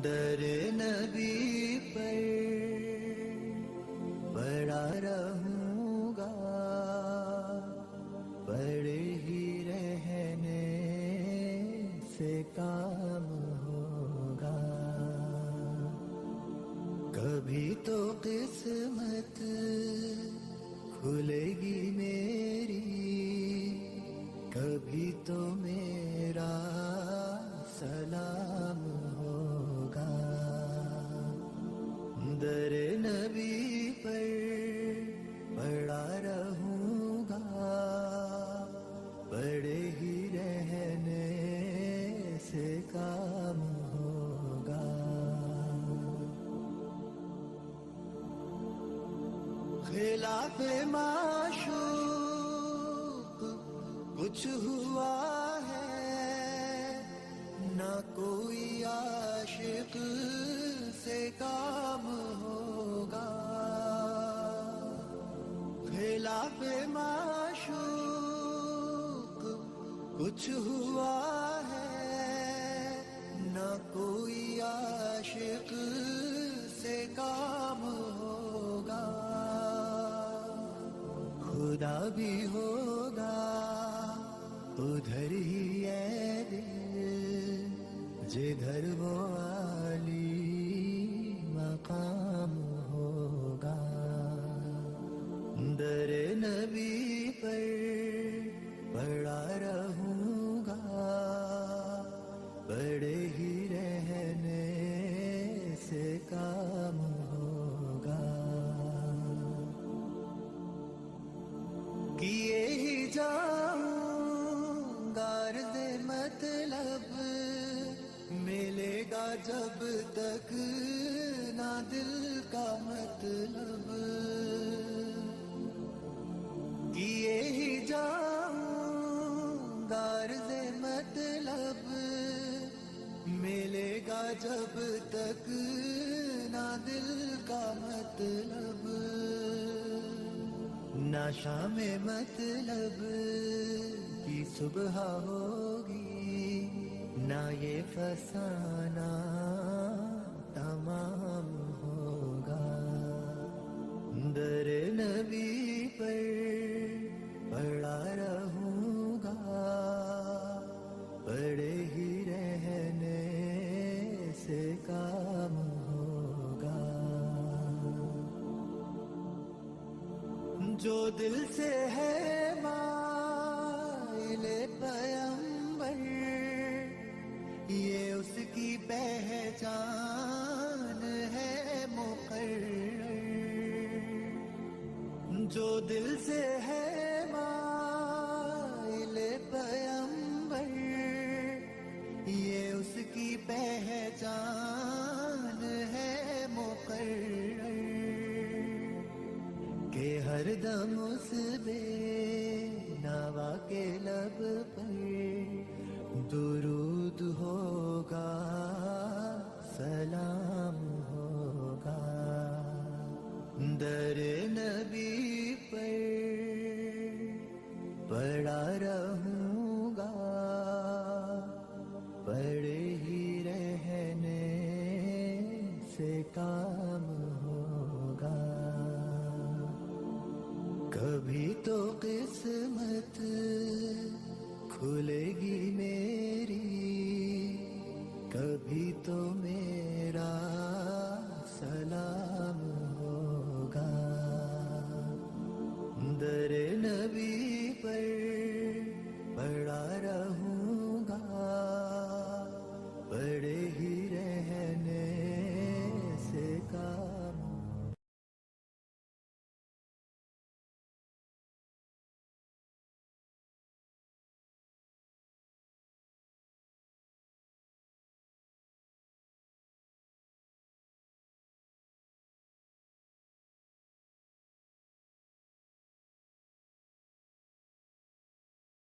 در نبی پر پڑا رہوں گا، پڑے ہی رہنے سے کام ہوگا. کبھی تو قسمت کھلے گی میری، کبھی تو میرا سلام ہوگا. در نبی پر پڑا رہوں گا، پڑے ہی رہنے سے کام ہوگا. خلاف معشوق کچھ ہوا ہے، نہ کوئی عاشق سے کام ہوگا. خلاف معشوق کچھ ہوا ہے، نہ کوئی عاشق سے کام ہوگا. خدا بھی ہوگا ادھر ہی اے دل، جدھر وہ عالی مقام ہوگا. در نبی پر پڑا رہوں گا، پڑے ہی رہنے سے کام ہوگا. کیے ہی جاؤں گا عرض مطلب، ملے گا جب تک نہ دل کا مطلب. کیے ہی جاؤں گا عرض مطلب، ملے گا جب تک نہ دل کا مطلب. نہ شام مطلب کی صبح ہوگی، نہ یہ فسانہ تمام ہوگا. در نبی پر پڑا رہوں گا، پڑے ہی رہنے سے کام ہوگا. جو دل سے ہے مائل پیمبر، یہ اس کی پہچان ہے مقرر. جو دل سے ہے مائل پیمبر، یہ اس کی پہچان ہے مقرر. کہ ہر دم اس بے نوا کے لب پر درود ہوگا، سلام ہوگا. در نبی پر پڑا رہوں گا، پڑے ہی رہنے سے کام ہوگا. کبھی تو قسمت کھلے گی میری، کبھی تو میرا سلام